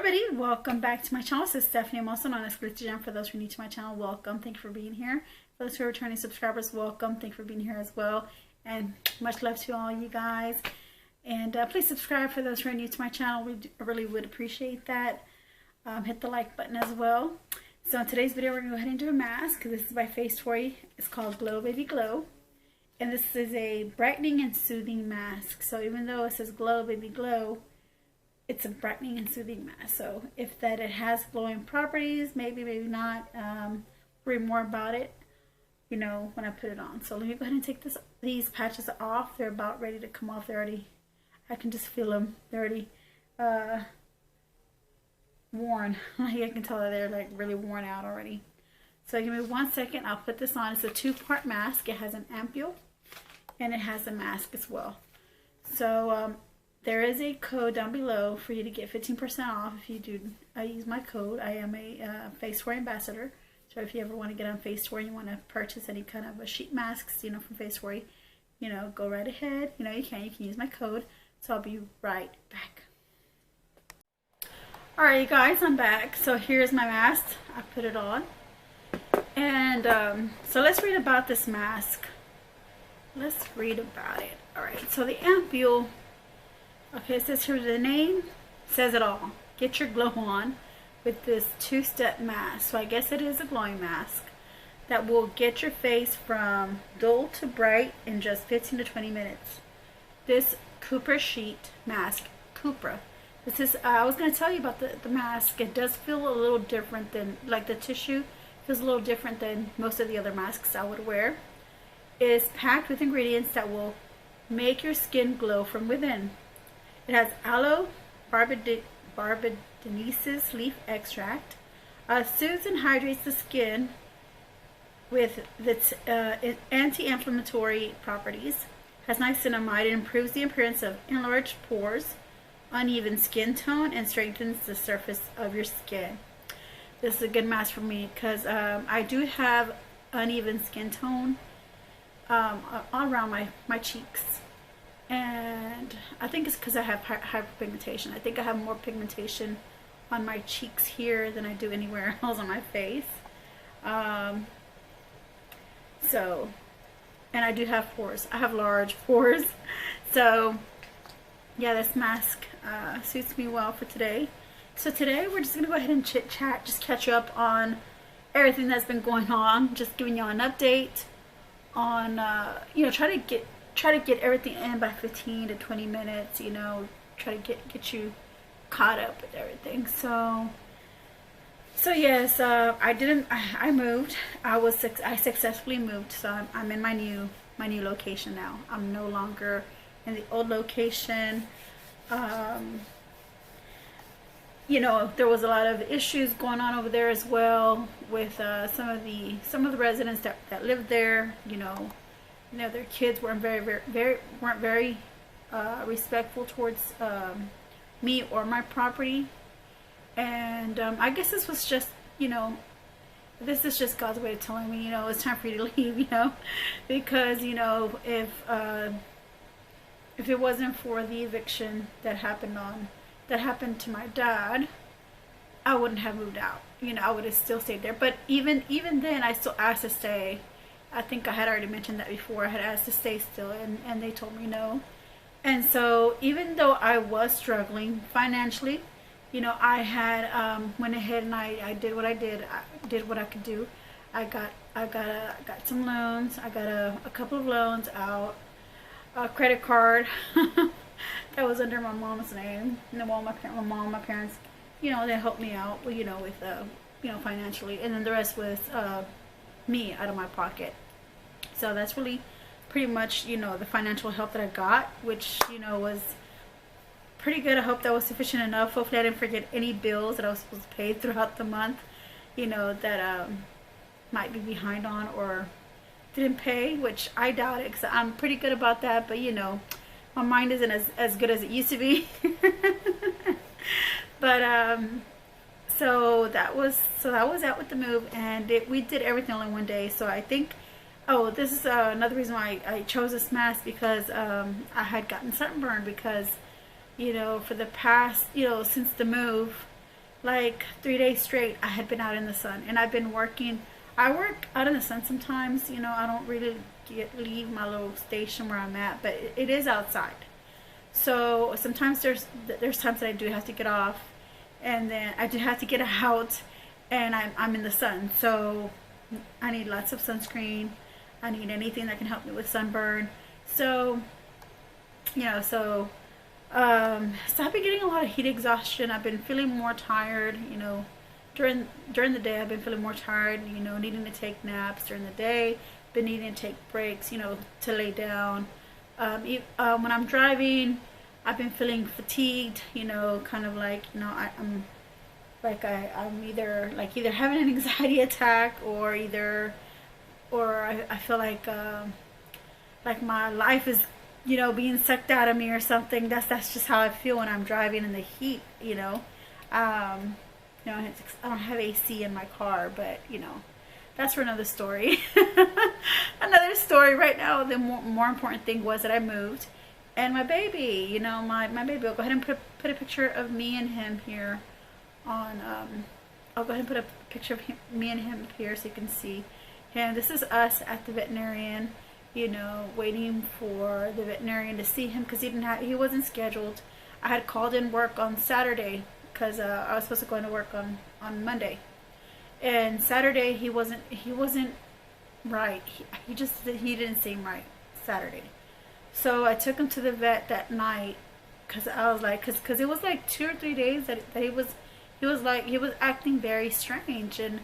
everybody, welcome back to my channel. This is Stephanie. I'm also known as GLITZYGem. For those who are new to my channel, welcome. Thank you for being here. For those who are returning subscribers, welcome. Thank you for being here as well. And much love to all you guys. And please subscribe for those who are new to my channel. I really would appreciate that. Hit the like button as well. So in today's video, we're going to go ahead and do a mask. This is by Faiza. It's called Glow Baby Glow. And this is a brightening and soothing mask. So even though it says Glow Baby Glow, it's a brightening and soothing mask. So if that it has glowing properties, maybe not. Read more about it, you know, when I put it on. So let me go ahead and take these patches off. They're about ready to come off. They're already, I can just feel them. They're already worn. I can tell that they're like really worn out already. So give me 1 second. I'll put this on. It's a two-part mask. It has an ampule and it has a mask as well. So there is a code down below for you to get 15% off if you do use my code. I am a Faiza ambassador. So if you ever want to get on Faiza and you want to purchase any kind of a sheet masks, you know, from Faiza, you know, go right ahead. You know, you can use my code. So I'll be right back. Alright, you guys, I'm back. So here's my mask. I put it on. And so let's read about this mask. Let's read about it. Alright, so the ampule. Okay, it says here the name says it all. Get your glow on with this two-step mask. So I guess it is a glowing mask that will get your face from dull to bright in just 15 to 20 minutes. This Cupra sheet mask, Cupra. This is, I was going to tell you about the mask. It does feel a little different than, like the tissue feels a little different than most of the other masks I would wear. It is packed with ingredients that will make your skin glow from within. It has aloe barbadensis leaf extract. Soothes and hydrates the skin with its anti-inflammatory properties. Has niacinamide. It improves the appearance of enlarged pores, uneven skin tone, and strengthens the surface of your skin. This is a good mask for me because I do have uneven skin tone all around my cheeks. And I think it's because I have hyperpigmentation. I think I have more pigmentation on my cheeks here than I do anywhere else on my face. So, and I do have pores. I have large pores. So, yeah, this mask suits me well for today. So today we're just going to go ahead and chit chat, just catch up on everything that's been going on. Just giving y'all an update on, you know, try to get everything in by 15 to 20 minutes, you know, try to get you caught up with everything. So yes, I moved. I successfully moved. So I'm in my new location now. I'm no longer in the old location. You know, there was a lot of issues going on over there as well with some of the residents that lived there. You know, their kids weren't very respectful towards me or my property. And I guess this was just, you know, this is just God's way of telling me, you know, it's time for you to leave, you know, because, you know, if it wasn't for the eviction that happened to my dad, I wouldn't have moved out. You know, I would have still stayed there. But even then, I still asked to stay. I think I had already mentioned that before. I had asked to stay still, and they told me no. And so even though I was struggling financially, you know, I had went ahead and I did what I did. I did what I could do. I got some loans. I got a couple of loans out. A credit card that was under my mom's name. And then my parents, you know, they helped me out, you know, with you know, financially, and then the rest was me out of my pocket. So that's really pretty much, you know, the financial help that I got, which, you know, was pretty good. I hope that was sufficient enough. Hopefully I didn't forget any bills that I was supposed to pay throughout the month, you know, that might be behind on or didn't pay, which I doubt it, because I'm pretty good about that. But, you know, my mind isn't as good as it used to be. But so that was that with the move, and we did everything all in one day. So I think, oh, this is another reason why I chose this mask, because I had gotten sunburned, because, you know, for the past, you know, since the move, like 3 days straight I had been out in the sun, and I've been working. I work out in the sun sometimes, you know. I don't really leave my little station where I'm at, but it is outside. So sometimes there's times that I do have to get off, and then I do have to get out, and I'm in the sun. So I need lots of sunscreen. I need anything that can help me with sunburn. So, you know, so I've been getting a lot of heat exhaustion. I've been feeling more tired, you know. During the day I've been feeling more tired, you know, needing to take naps during the day, been needing to take breaks, you know, to lay down. When I'm driving, I've been feeling fatigued, you know, kind of like, you know, I'm either having an anxiety attack, or I feel like my life is, you know, being sucked out of me or something. That's just how I feel when I'm driving in the heat, you know. You know, I don't have AC in my car, but, you know, that's for another story. Another story. Right now, the more important thing was that I moved, and my baby, you know, my baby. I'll go ahead and put a picture of me and him here on. I'll go ahead and put a picture of me and him here so you can see him. This is us at the veterinarian, you know, waiting for the veterinarian to see him, because he wasn't scheduled. I had called in work on Saturday, because I was supposed to go into work on Monday, and Saturday he wasn't right. He didn't seem right Saturday. So I took him to the vet that night, because I was like, because it was like 2 or 3 days that he was acting very strange, and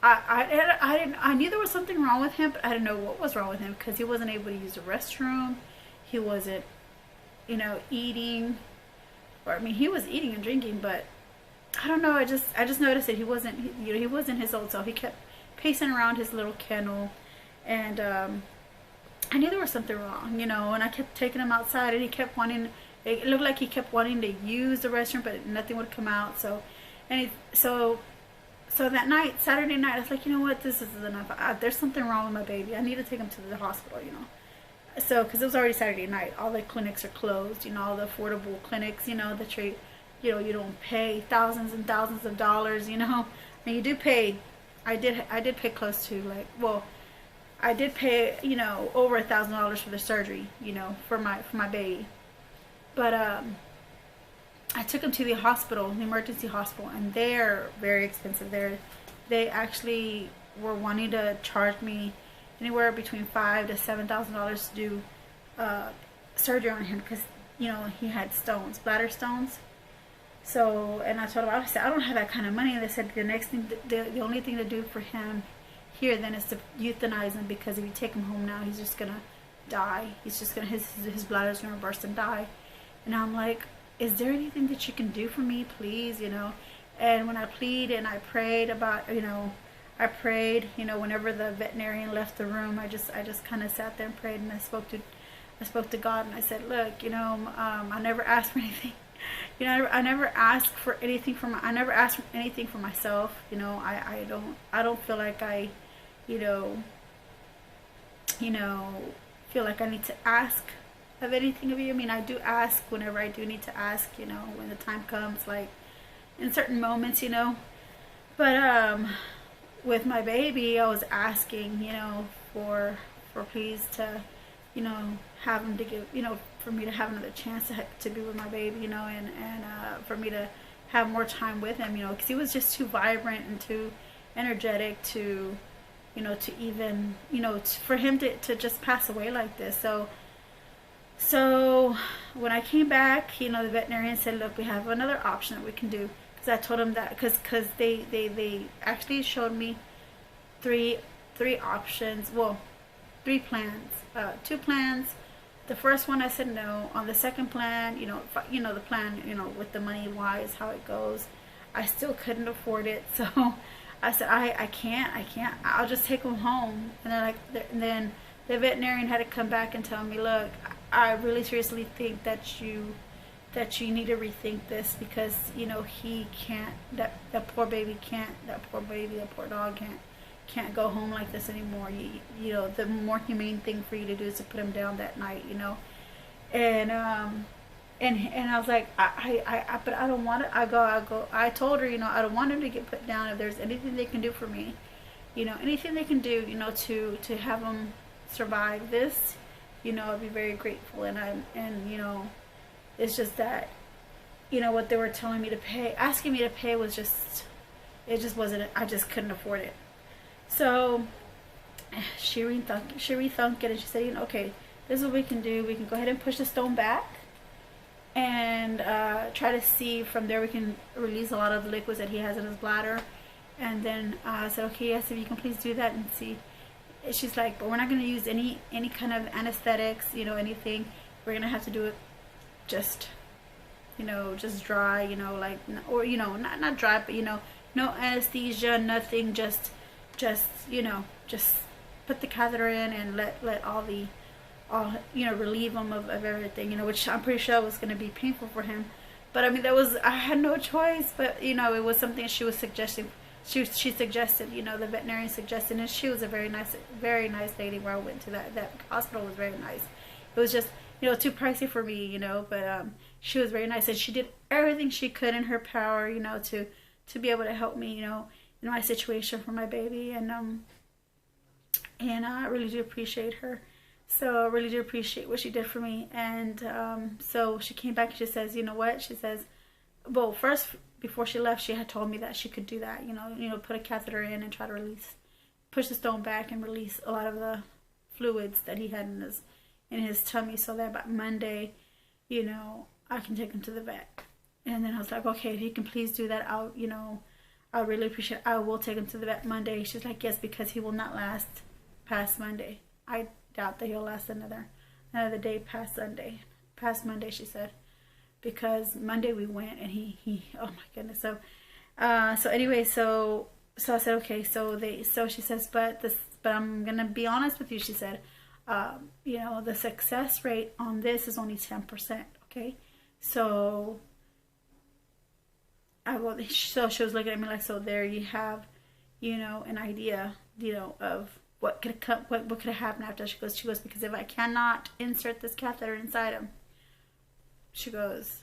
I knew there was something wrong with him, but I didn't know what was wrong with him, because he wasn't able to use the restroom. He wasn't, you know, eating. Or, I mean, he was eating and drinking, but I don't know. I just noticed that he wasn't his old self. He kept pacing around his little kennel, and I knew there was something wrong, you know. And I kept taking him outside, and he kept wanting. It looked like he kept wanting to use the restroom, but nothing would come out. So that night, Saturday night, I was like, you know what, this is enough. There's something wrong with my baby. I need to take him to the hospital, you know. So, because it was already Saturday night, all the clinics are closed, you know, all the affordable clinics, you know, that you don't pay thousands and thousands of dollars, you know. I mean, you do pay. I did pay close to, like, well, I did pay, you know, over $1,000 for the surgery, you know, for my baby. But I took him to the hospital, the emergency hospital, and they're very expensive. They actually were wanting to charge me anywhere between $5,000 to $7,000 to do surgery on him, because, you know, he had stones, bladder stones. So, and I told him, I said, I don't have that kind of money. And they said the only thing to do for him here then is to euthanize him, because if you take him home now, he's just gonna die. He's just gonna his bladder's gonna burst and die. And I'm like, is there anything that you can do for me, please? You know. And when I plead and I prayed about, you know, whenever the veterinarian left the room, I just kind of sat there and prayed, and I spoke to God, and I said, look, you know, I never asked for anything, you know, I never asked for anything I never asked for anything for myself, you know. I don't feel like I, you know, feel like I need to ask of anything of you. I mean, I do ask whenever I do need to ask, you know, when the time comes, like in certain moments, you know. But with my baby, I was asking, you know, for please to, you know, have him to give, you know, for me to have another chance to be with my baby, you know, and for me to have more time with him, you know, because he was just too vibrant and too energetic to, you know, to even, you know, for him to just pass away like this. So when I came back, you know, the veterinarian said, look, we have another option that we can do. Because I told him that, because they actually showed me three options, well, 3 plans, 2 plans. The first one I said no. On the second plan, you know, the plan, you know, with the money wise, how it goes, I still couldn't afford it. So I said, I can't, I'll just take him home. And then the veterinarian had to come back and tell me, look, I really seriously think that you need to rethink this, because, you know, he can't, that poor dog can't go home like this anymore. You know, the more humane thing for you to do is to put him down that night, you know. And And I was like, but I don't want it. I told her, you know, I don't want him to get put down. If there's anything they can do for me, you know, anything they can do, you know, to have him survive this, you know, I'd be very grateful. And you know, it's just that, you know, what they were telling me to pay, asking me to pay was just, it just wasn't, I just couldn't afford it. So she rethunk it, and she said, you know, okay, this is what we can do. We can go ahead and push the stone back and try to see from there we can release a lot of the liquids that he has in his bladder. And then I said, okay, yes, if you can please do that and see. She's like, but we're not going to use any kind of anesthetics, you know, anything. We're going to have to do it just, you know, just dry, you know, like, or, you know, not dry, but, you know, no anesthesia, nothing, just, you know, just put the catheter in and let all, you know, relieve him of everything, you know, which I'm pretty sure was going to be painful for him. But I mean, I had no choice, but, you know, it was something she was suggesting. She suggested, you know, the veterinarian suggested, and she was a very nice lady where I went to. That hospital was very nice. It was just, you know, too pricey for me, you know, but she was very nice, and she did everything she could in her power, you know, to be able to help me, you know, in my situation for my baby. And I really do appreciate her. So I really do appreciate what she did for me. And so she came back and she says, you know what? She says, well, first, before she left, she had told me that she could do that, you know, put a catheter in and try to push the stone back and release a lot of the fluids that he had in his tummy, so that by Monday, you know, I can take him to the vet. And then I was like, okay, if you can please do that, you know, I really appreciate it. I will take him to the vet Monday. She's like, yes, because he will not last past Monday. I doubt that he'll last another day past Monday, she said. Because Monday we went and he oh my goodness. So anyway, so I said, okay, so she says, but I'm gonna be honest with you, she said, you know, the success rate on this is only 10%, okay? So so she was looking at me like, so there you have, you know, an idea, you know, of what could have happened after. She goes, because if I cannot insert this catheter inside him, she goes,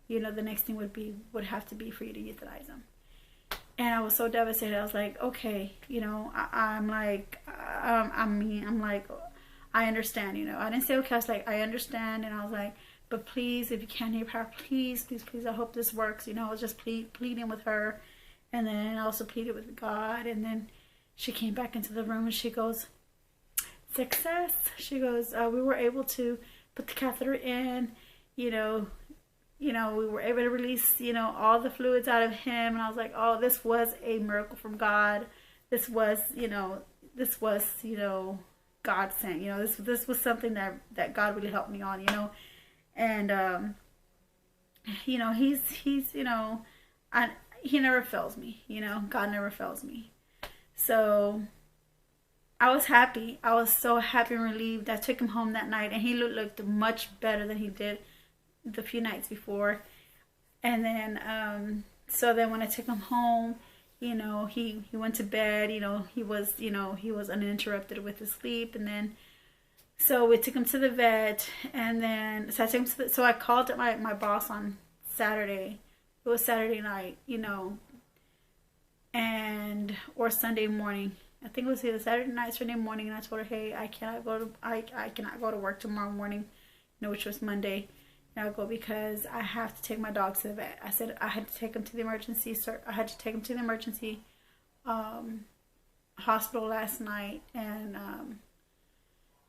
you know, the next thing would have to be for you to euthanize him. And I was so devastated. I was like, okay, you know, I'm like, I understand, you know. I didn't say okay. I was like, I understand. And I was like, but please, if you can hear power, please, I hope this works. You know, I was just pleading with her. And then I also pleaded with God. And then she came back into the room and she goes, success. She goes, we were able to put the catheter in, you know, we were able to release, you know, all the fluids out of him. And I was like, oh, this was a miracle from God. This was, you know, God sent, you know, this was something that God really helped me on, you know. And, you know, he's, you know, he never fails me, you know, God never fails me. So I was happy. I was so happy and relieved. I took him home that night and he looked much better than he did the few nights before. And then so then when I took him home, you know, he went to bed, you know, he was uninterrupted with his sleep. And then so we took him to the vet, and then so I called my boss on Saturday. It was Saturday night, you know, or Sunday morning. I think it was either Saturday night, Sunday morning, and I told her, hey, I cannot go to work tomorrow morning, you know, which was Monday. I'll go because I have to take my dog to the vet. I said I had to take him to the emergency, hospital last night, and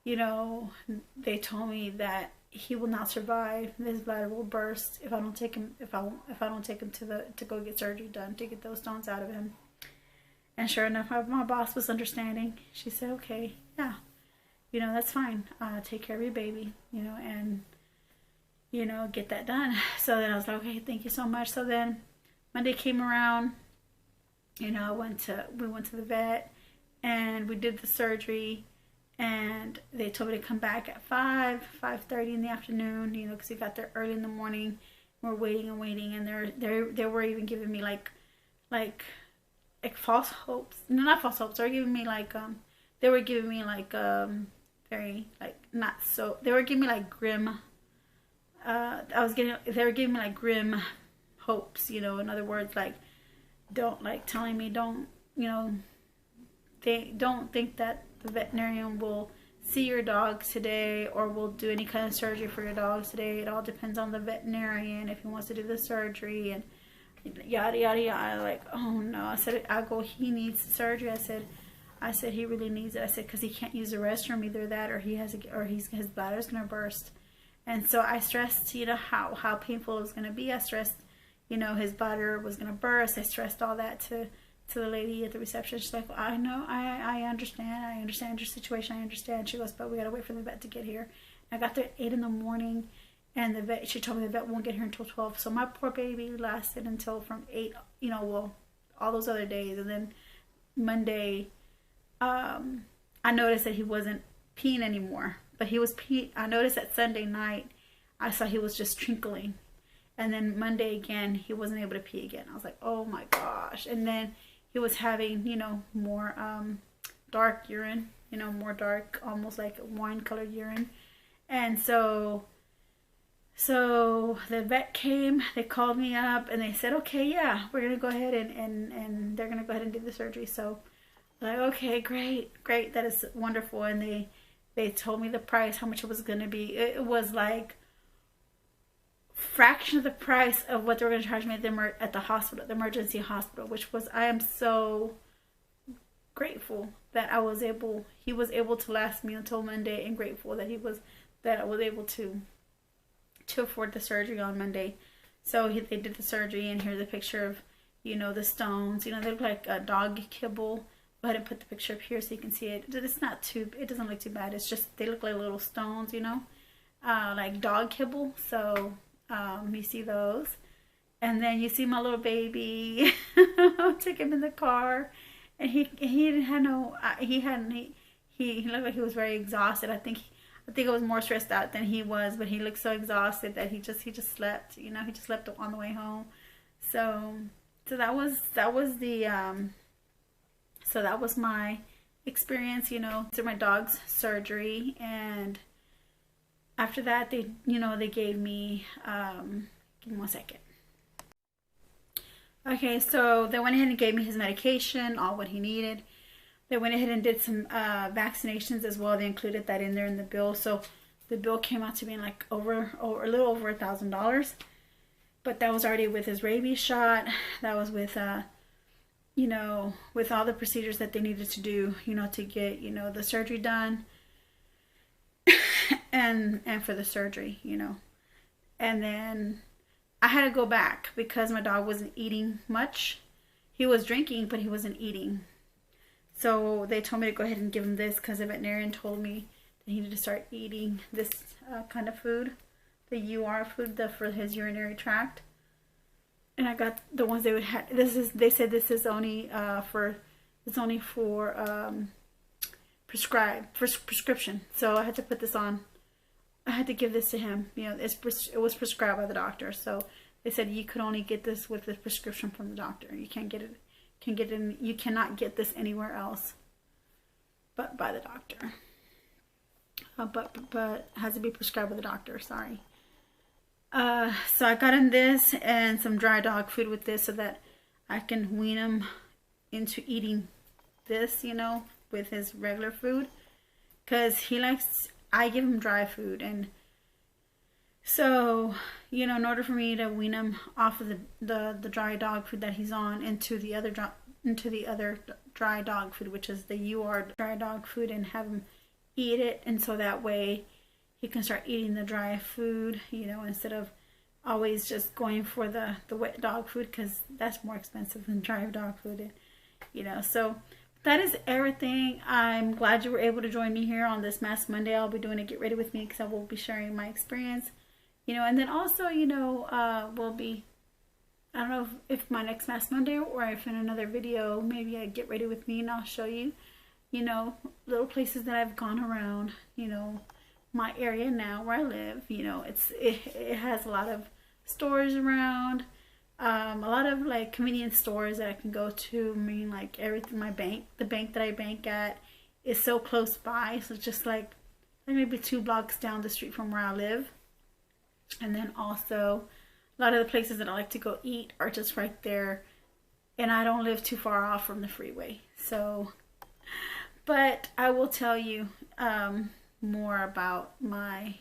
you know, they told me that he will not survive. His bladder will burst if I don't take him to go get surgery done to get those stones out of him. And sure enough, my boss was understanding. She said, okay, yeah, you know, that's fine. Take care of your baby, you know, and you know, get that done. So then I was like, okay, thank you so much. So then Monday came around, you know, we went to the vet and we did the surgery, and they told me to come back at 5:30 in the afternoon, you know, because we got there early in the morning. We're waiting, and they were even giving me like false hopes. No, not false hopes. They were giving me very like not so. They were giving me like grim they were giving me like grim hopes, you know, in other words, like, don't, like, telling me, don't, you know, they don't think that the veterinarian will see your dogs today or will do any kind of surgery for your dogs today. It all depends on the veterinarian if he wants to do the surgery and yada yada yada. Like, oh no. I said, he needs surgery. I said he really needs it. I said, because he can't use the restroom, either that or his bladder's gonna burst. And so I stressed, you know, how painful it was gonna be. I stressed, you know, his bladder was gonna burst. I stressed all that to the lady at the reception. She's like, well, I know, I understand your situation, I understand. She goes, but we gotta wait for the vet to get here. And I got there at 8 in the morning, and the vet, she told me the vet won't get here until 12. So my poor baby lasted until from 8, you know, well, all those other days. And then Monday, I noticed that he wasn't peeing anymore, but he was peeing. I noticed that Sunday night, I saw he was just trickling. And then Monday again, he wasn't able to pee again. I was like, oh my gosh. And then he was having, you know, more dark urine, you know, more dark, almost like wine colored urine. And so the vet came, they called me up and they said, okay, yeah, we're going to go ahead and they're going to go ahead and do the surgery. So like, okay, great, that is wonderful. And they told me the price, how much it was going to be. It was like fraction of the price of what they were going to charge me at the hospital, the emergency hospital, which was, I am so grateful that he was able to last me until Monday, and grateful that I was able to afford the surgery on Monday. So they did the surgery, and here's a picture of, you know, the stones. You know, they look like a dog kibble. Go ahead and put the picture up here so you can see it. It doesn't look too bad. It's just, they look like little stones, you know, like dog kibble. So you see those, and then you see my little baby. I took him in the car, and he didn't have no. He looked like he was very exhausted. I think I was more stressed out than he was, but he looked so exhausted that he just slept. You know, he just slept on the way home. So that was my experience. You know, through my dog's surgery. And after that, they gave me, give me 1 second. Okay, so they went ahead and gave me his medication, all what he needed. They went ahead and did some vaccinations as well. They included that in there in the bill. So the bill came out to being like a little over $1,000. But that was already with his rabies shot. That was with, you know, with all the procedures that they needed to do, you know, to get, you know, the surgery done. and for the surgery, you know. And then I had to go back because my dog wasn't eating much. He was drinking, but he wasn't eating. So they told me to go ahead and give him this because the veterinarian told me that he needed to start eating this kind of food, the UR food, for his urinary tract. And I got the ones they would have. They said this is only for prescription. So I had to put this on. I had to give this to him. You know, it was prescribed by the doctor. So they said you could only get this with the prescription from the doctor. You can't get it. You cannot get this anywhere else, but by the doctor. But has to be prescribed by the doctor. Sorry. So I got him this and some dry dog food with this so that I can wean him into eating this, you know, with his regular food, because I give him dry food. And so, you know, in order for me to wean him off of the dry dog food that he's on into the other dry dog food, which is the UR dry dog food, and have him eat it, and so that way he can start eating the dry food, you know, instead of always just going for the wet dog food, because that's more expensive than dry dog food, you know. So that is everything. I'm glad you were able to join me here on this Mask Monday. I'll be doing a Get Ready With Me because I will be sharing my experience, you know. And then also, you know, we'll be, I don't know if my next Mask Monday or if in another video, maybe I Get Ready With Me and I'll show you, you know, little places that I've gone around, you know, my area now where I live. You know, it has a lot of stores around, a lot of like convenience stores that I can go to. I mean, like everything, the bank that I bank at is so close by, so just like maybe 2 blocks down the street from where I live. And then also a lot of the places that I like to go eat are just right there, and I don't live too far off from the freeway. So, but I will tell you more about my,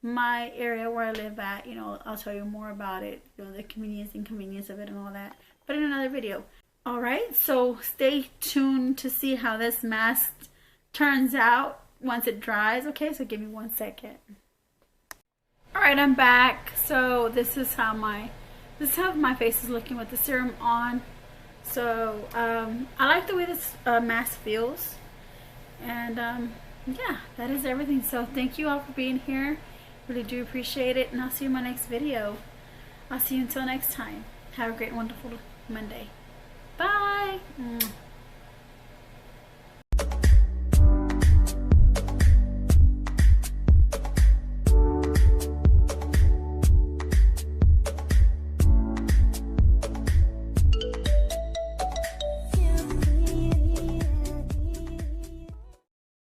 my area where I live at. I'll tell you more about it, the convenience, inconvenience of it and all that, but in another video. All right, so stay tuned to see how this mask turns out once it dries. Okay, so give me 1 second. All right, I'm back. So this is how my face is looking with the serum on. So I like the way this mask feels, and yeah, that is everything. So thank you all for being here. Really do appreciate it, and I'll see you in my next video. I'll see you until next time. Have a great, wonderful Monday. Bye.